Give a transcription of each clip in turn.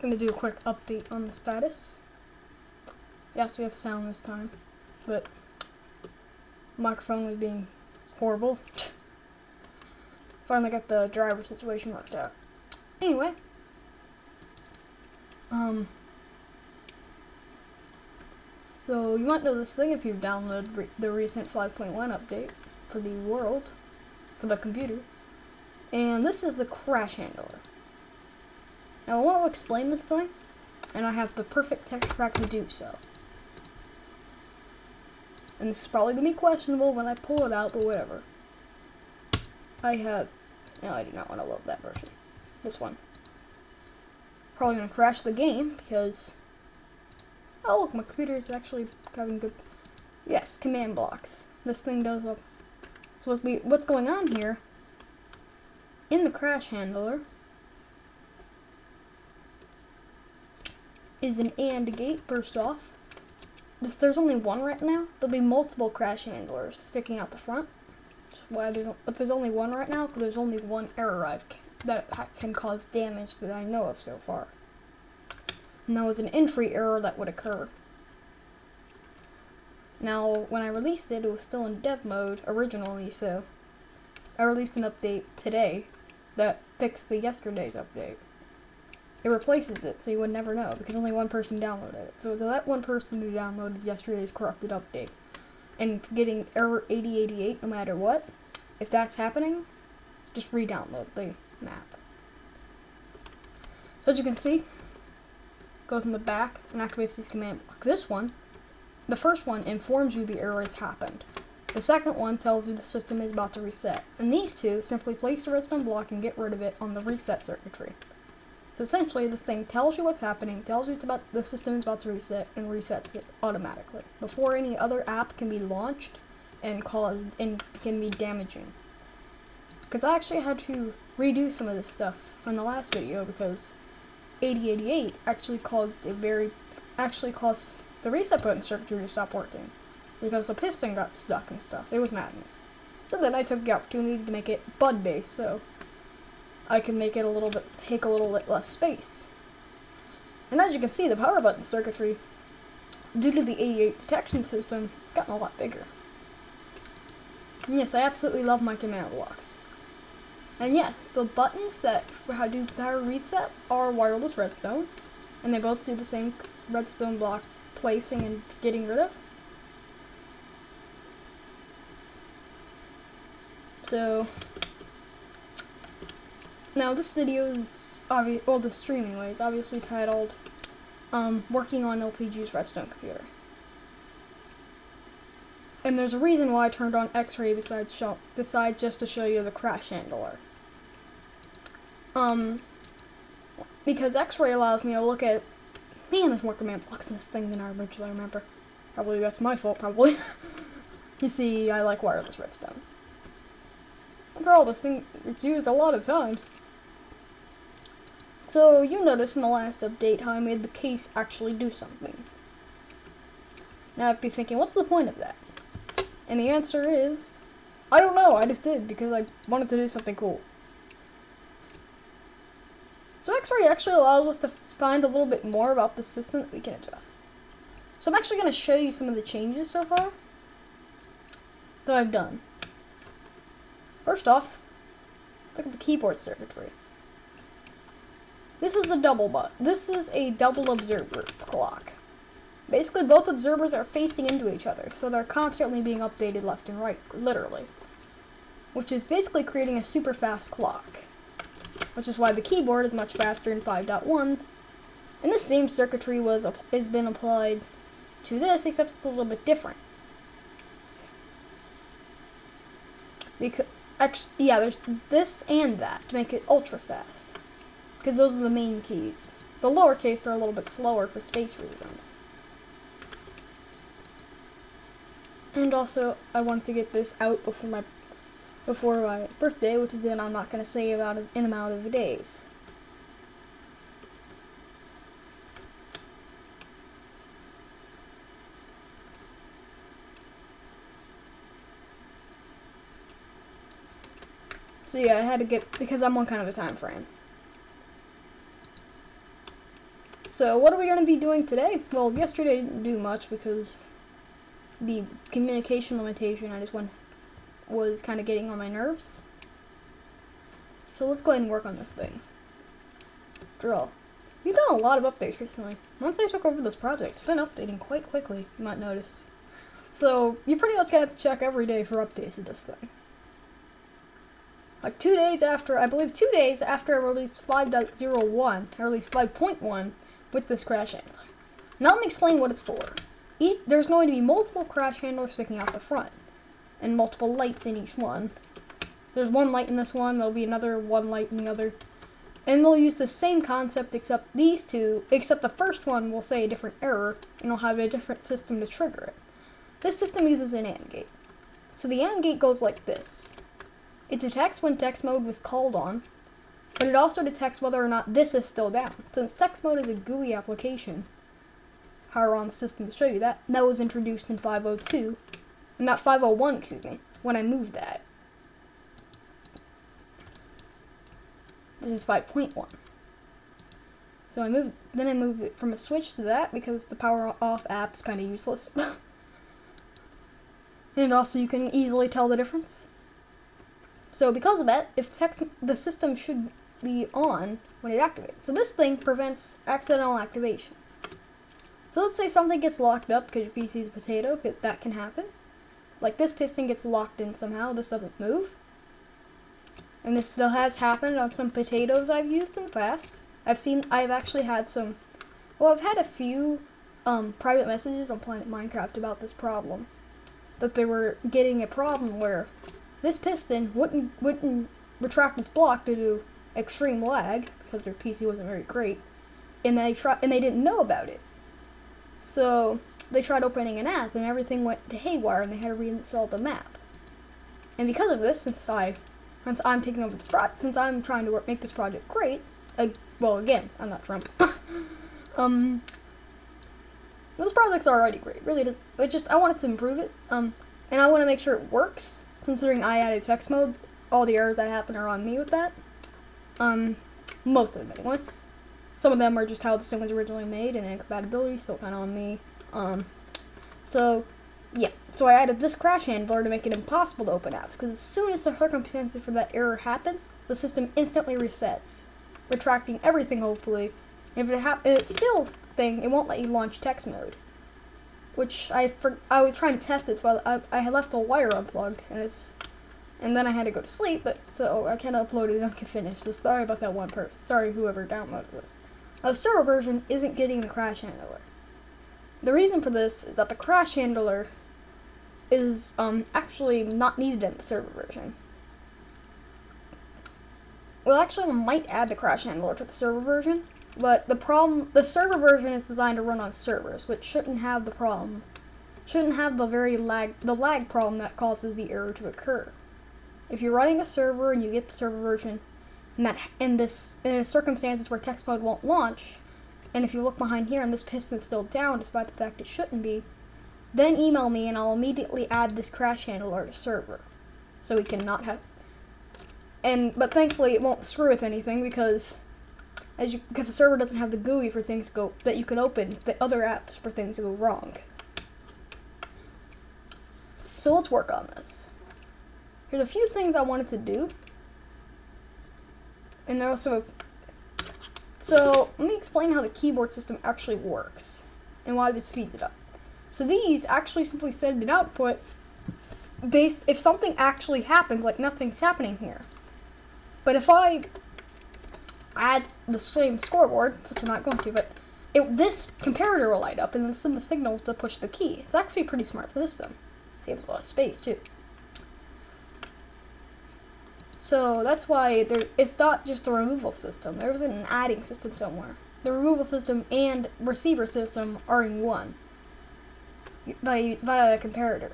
just gonna do a quick update on the status. Yes, we have sound this time, but microphone was being horrible. Finally got the driver situation worked out. Anyway, so you might know this thing if you've downloaded the recent 5.1 update for the world, for the computer. And this is the crash handler. Now I want to explain this thing, and I have the perfect texture pack to do so. And this is probably going to be questionable when I pull it out, but whatever. No, I do not want to load that version. This one. Probably going to crash the game, because... Oh look, my computer is actually having good... Yes, command blocks. This thing does... So what's going on here, in the crash handler, is an AND gate, first off. There's only one right now. There'll be multiple crash handlers sticking out the front. But there's only one right now, because there's only one error that can cause damage that I know of so far. And that was an entry error that would occur. Now, when I released it, it was still in dev mode originally, so I released an update today that fixed the yesterday's update. It replaces it, so you would never know, because only one person downloaded it. So to that one person who downloaded yesterday's corrupted update, and getting error 8088 no matter what, if that's happening, just re-download the map. So as you can see, goes in the back and activates these command blocks. This one, the first one, informs you the error has happened. The second one tells you the system is about to reset. And these two simply place the redstone block and get rid of it on the reset circuitry. So essentially, this thing tells you what's happening, tells you the system is about to reset, and resets it automatically before any other app can be launched and can be damaging. Because I actually had to redo some of this stuff in the last video, because 8088 actually caused the reset button circuitry to stop working, because the piston got stuck and stuff. It was madness. So then I took the opportunity to make it bud based, so I can make it take a little bit less space. And as you can see, the power button circuitry, due to the 88 detection system, it's gotten a lot bigger. And yes, I absolutely love my command blocks. And yes, the buttons that do power reset are wireless redstone, and they both do the same redstone block placing and getting rid of. So now this video is the stream anyway, is obviously titled working on LPG's redstone computer. And there's a reason why I turned on X-ray besides just to show you the crash handler. Because X-ray allows me to look at, man, there's more command blocks in this thing than I originally remember. Probably that's my fault, probably. You see, I like wireless redstone. After all, this thing, it's used a lot of times. So, you noticed in the last update how I made the case actually do something. Now, if you're thinking, what's the point of that? And the answer is, I don't know, I just did, because I wanted to do something cool. So X-ray actually allows us to find a little bit more about the system that we can adjust. So I'm actually going to show you some of the changes so far that I've done. First off, look at the keyboard circuitry. This is a double observer clock. Basically, both observers are facing into each other, so they're constantly being updated left and right, literally. Which is basically creating a super fast clock. Which is why the keyboard is much faster in 5.1. And this same circuitry has been applied to this, except it's a little bit different. Because, there's this and that to make it ultra fast. Because those are the main keys. The lowercase are a little bit slower for space reasons. And also, I wanted to get this out before my birthday, which is then I'm not going to say about in amount of days. So yeah, I had to get, because I'm on kind of a time frame. So what are we going to be doing today? Well, yesterday I didn't do much because the communication limitation was kind of getting on my nerves. So let's go ahead and work on this thing. Drill. We've done a lot of updates recently. Once I took over this project, it's been updating quite quickly, you might notice. So you pretty much gotta have to check every day for updates of this thing. Like 2 days after, I believe 2 days after I released 5.01, I released 5.1 with this crash handler. Now let me explain what it's for. There's going to be multiple crash handlers sticking out the front, and multiple lights in each one. There's one light in this one, there'll be another one light in the other. And they'll use the same concept except the first one will say a different error, and it'll have a different system to trigger it. This system uses an AND gate. So the AND gate goes like this. It detects when text mode was called on, but it also detects whether or not this is still down. Since text mode is a GUI application, however on the system to show you that was introduced in 502, not 501, excuse me, when I moved that. This is 5.1. So I moved it from a switch to that because the power off app's kind of useless. And also you can easily tell the difference. So because of that, the system should be on when it activates. So this thing prevents accidental activation. So let's say something gets locked up because your PC is a potato, that can happen. Like this piston gets locked in somehow, this doesn't move. And this still has happened on some potatoes I've used in the past. I've actually had I've had a few private messages on Planet Minecraft about this problem. That they were getting a problem where this piston wouldn't retract its block due to extreme lag, because their PC wasn't very great, and they didn't know about it. So they tried opening an app and everything went to haywire and they had to reinstall the map. And because of this, since I'm taking over this project, since I'm trying to make this project great, well, again, I'm not Trump. This project's already great, really does. I wanted to improve it, and I want to make sure it works. Considering I added text mode, all the errors that happen are on me with that. Most of them anyway. Some of them are just how this thing was originally made, and incompatibility still kind of on me. So I added this crash handler to make it impossible to open apps, because as soon as the circumstances for that error happens, the system instantly resets, retracting everything hopefully. And if it's still a thing, it won't let you launch text mode. Which I was trying to test it, so I had left the wire unplugged, and then I had to go to sleep, so I can't upload it and I can finish. So sorry about that one person. Sorry whoever downloaded this. The server version isn't getting the crash handler. The reason for this is that the crash handler is actually not needed in the server version. Well, actually, we might add the crash handler to the server version, but the server version is designed to run on servers, which shouldn't have the problem. Shouldn't have the lag problem that causes the error to occur. If you're running a server and you get the server version, and in circumstances where text mode won't launch, and if you look behind here and this piston is still down despite the fact it shouldn't be, then email me and I'll immediately add this crash handler to server, so we can not have. But thankfully it won't screw with anything because the server doesn't have the GUI for things that you can open, the other apps for things to go wrong. So let's work on this. There's a few things I wanted to do, and so let me explain how the keyboard system actually works and why this speeds it up. So these actually simply send an output if something actually happens, like nothing's happening here. But if I add the same scoreboard, which I'm not going to, but this comparator will light up and then send the signal to push the key. It's actually a pretty smart system. Saves a lot of space too. So that's why it's not just a removal system. There wasn't an adding system somewhere. The removal system and receiver system are in one via a comparator.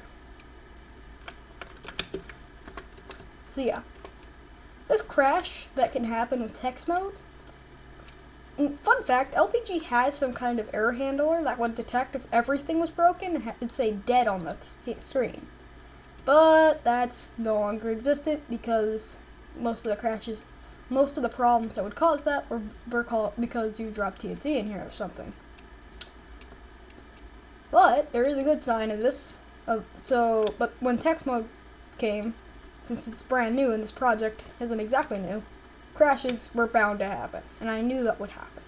So yeah, this crash that can happen with text mode. And fun fact, LPG has some kind of error handler that would detect if everything was broken and it'd say dead on the screen. But that's no longer existent because most of the crashes most of the problems that would cause that were because you dropped TNT in here or something. But there is a good sign of this. But when text mode came, since it's brand new and this project isn't exactly new, crashes were bound to happen, and I knew that would happen.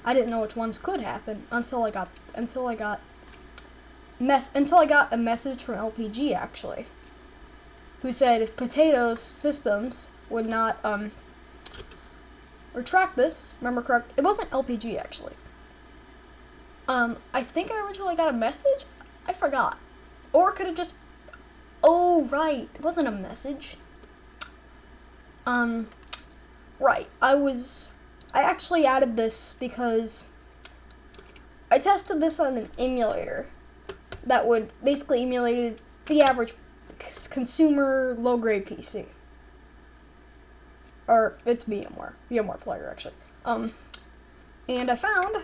I didn't know which ones could happen until I got a message from LPG actually, who said if Potato's systems would not retract this, remember correct, it wasn't LPG actually. I think I originally got a message. I forgot, or it could have just. Oh right, it wasn't a message. Right, I actually added this because I tested this on an emulator that would basically emulate the average consumer low-grade PC. Or, it's VMware player, actually. And I found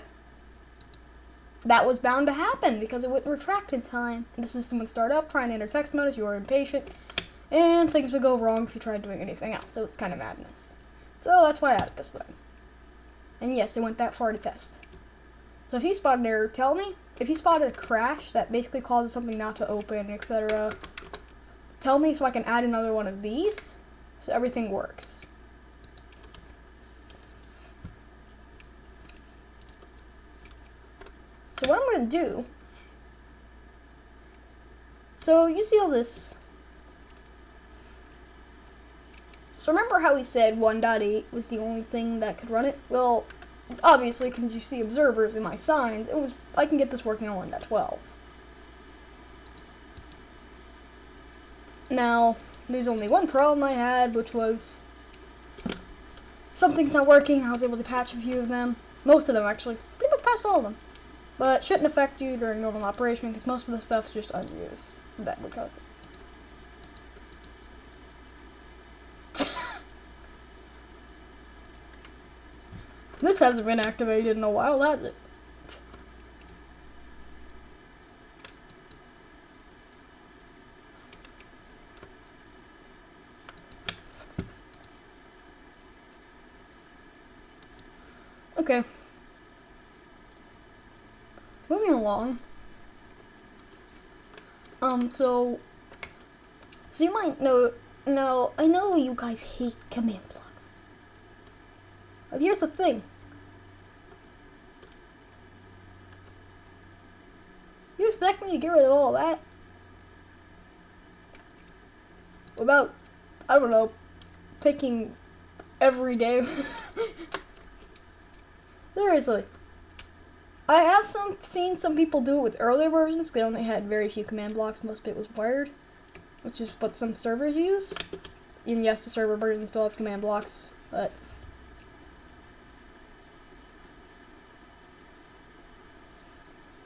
that was bound to happen because it wouldn't retract in time. And the system would start up, trying to enter text mode if you were impatient, and things would go wrong if you tried doing anything else, so it's kind of madness. So that's why I added this thing. And yes, it went that far to test. So if you spot an error, tell me. If you spotted a crash that basically causes something not to open, etc., tell me so I can add another one of these so everything works. So what I'm going to do, so you see all this. So remember how we said 1.8 was the only thing that could run it? Well, obviously, because you see observers in my signs, I can get this working on 1.12. Now, there's only one problem I had, which was something's not working. I was able to patch a few of them. Most of them, actually. Pretty much patched all of them. But it shouldn't affect you during normal operation, because most of the stuff's just unused. That would cause it. This hasn't been activated in a while, has it? Okay. Moving along. So you might know, no, I know you guys hate command blocks. But here's the thing. You expect me to get rid of all that? Without, I don't know, taking every day. Seriously. I have seen some people do it with earlier versions. They only had very few command blocks. Most of it was wired, which is what some servers use. And yes, the server version still has command blocks, but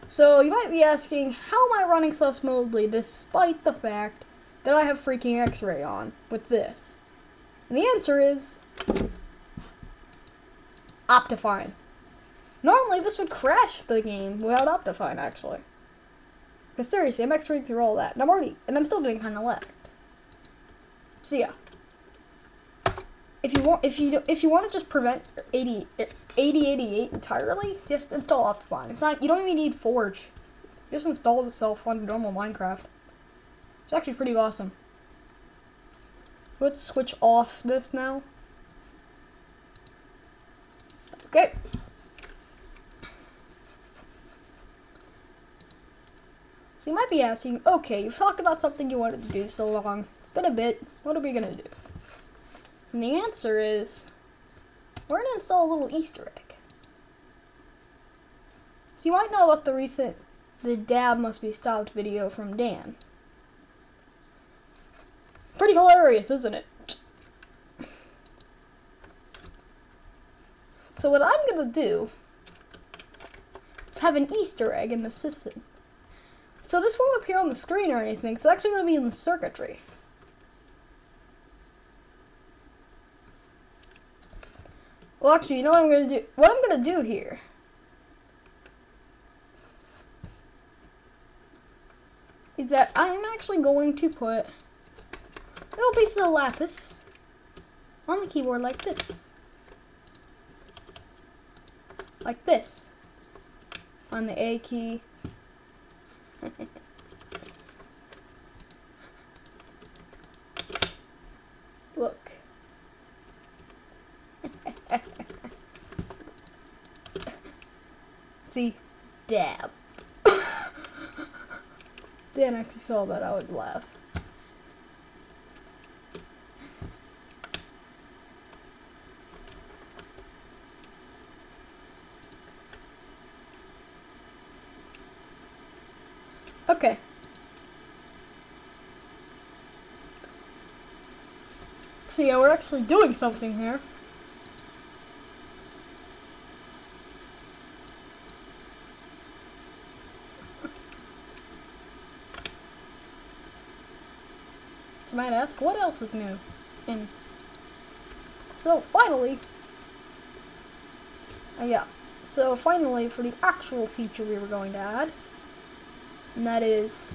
so you might be asking, how am I running so smoothly despite the fact that I have freaking X-ray on with this? And the answer is Optifine. Normally this would crash the game without Optifine, actually. Because seriously, I'm X-raying through all that, and I'm still getting kind of lagged. So yeah. If you want to just prevent 8088 entirely, just install Optifine. It's not, you don't even need Forge. It just installs itself on normal Minecraft. It's actually pretty awesome. Let's switch off this now. Okay. So you might be asking, okay, you've talked about something you wanted to do so long. It's been a bit. What are we gonna do? And the answer is, we're gonna install a little Easter egg. So you might know about the dab must be stopped video from Dan. Pretty hilarious, isn't it? So what I'm gonna do is have an Easter egg in the system. So this won't appear on the screen or anything. It's actually gonna be in the circuitry. Well, actually, you know what I'm gonna do? What I'm gonna do here is that I'm actually going to put little pieces of lapis on the keyboard like this. Like this. On the A key. Look. See? Dab. Dan actually saw that, I would laugh. Okay. So yeah, we're actually doing something here. So I might ask, what else is new? And so finally, so finally for the actual feature we were going to add, and that is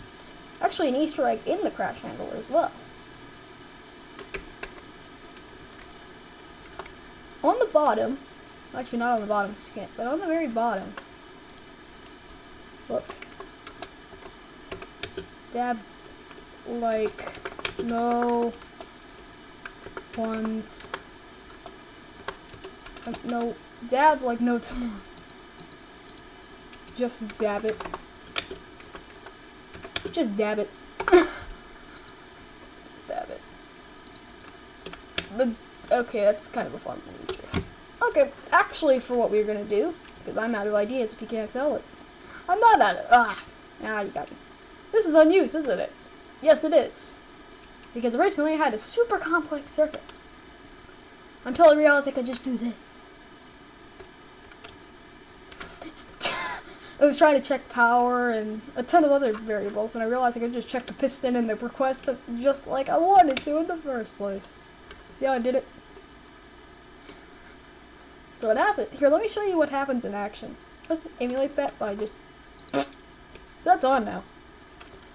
actually an Easter egg in the crash handler as well. On the bottom, actually not on the bottom because you can't, but on the very bottom, look, dab like no one's, no, dab like no tomorrow. Just dab it. Just dab it. Just dab it. Okay, that's kind of a fun Easter egg. Okay, actually for what we're gonna do, because I'm out of ideas if you can't tell it. I'm not out of, you got me. This is unused, isn't it? Yes, it is. Because originally I had a super complex circuit. Until I realized I could just do this. I was trying to check power and a ton of other variables, and I realized I could just check the piston and the request just like I wanted to in the first place. See how I did it? So what happened? Here, let me show you what happens in action. Let's emulate that by just... So that's on now.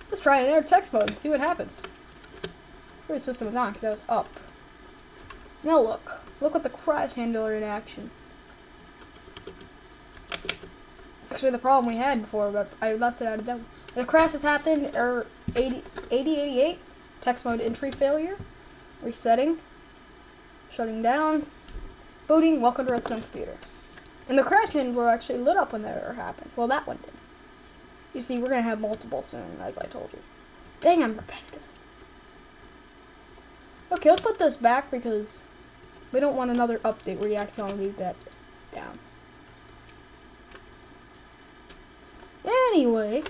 Let's try it in air text mode and see what happens. The system is on because that was up. Now look. Look at the crash handler in action. Actually, the problem we had before, but I left it out of demo. The crash has happened, error 8088, text mode entry failure, resetting, shutting down, booting, welcome to Redstone computer. And the crash handler actually lit up when that error happened. Well, that one did. You see, we're going to have multiple soon, as I told you. Dang, I'm repetitive. Okay, let's put this back because we don't want another update where you accidentally leave that down. Anyway,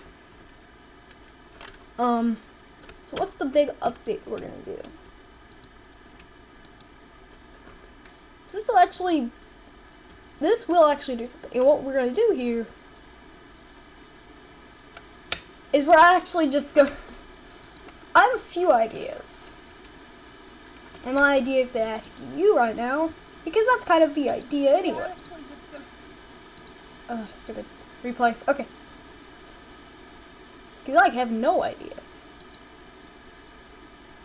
so what's the big update we're gonna do? This will actually do something. And what we're gonna do here is we're actually just gonna, I have a few ideas. And my idea is to ask you right now, because that's kind of the idea anyway. Oh, stupid. Replay. Okay. Because I have no ideas.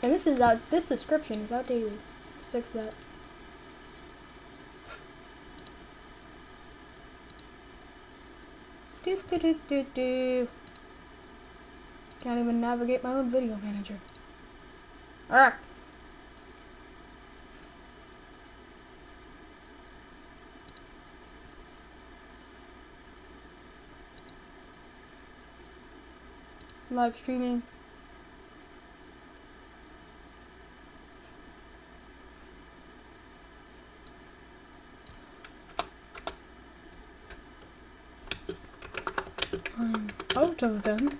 And this description is outdated. Let's fix that. Do. Can't even navigate my own video manager. Alright. Live streaming. I'm out of them.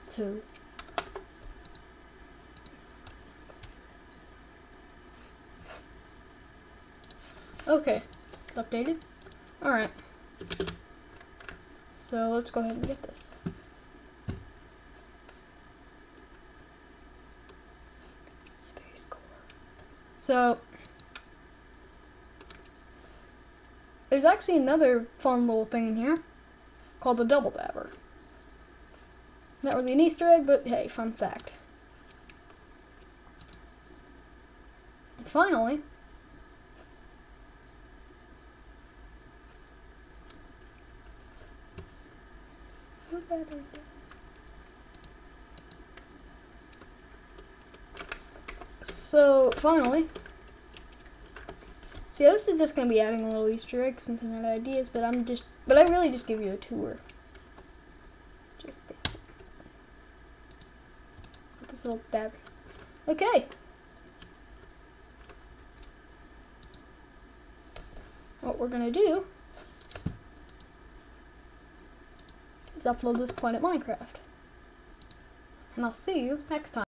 Two. Okay, it's updated. Alright. So let's go ahead and get this. Space Core. So there's actually another fun little thing in here called the double dabber. Not really an Easter egg, but hey, fun fact. And finally, see, this is just gonna be adding a little Easter egg since I'm out of ideas, but I really just give you a tour. Just with this little dab. Okay. What we're gonna do is upload this Planet Minecraft. And I'll see you next time.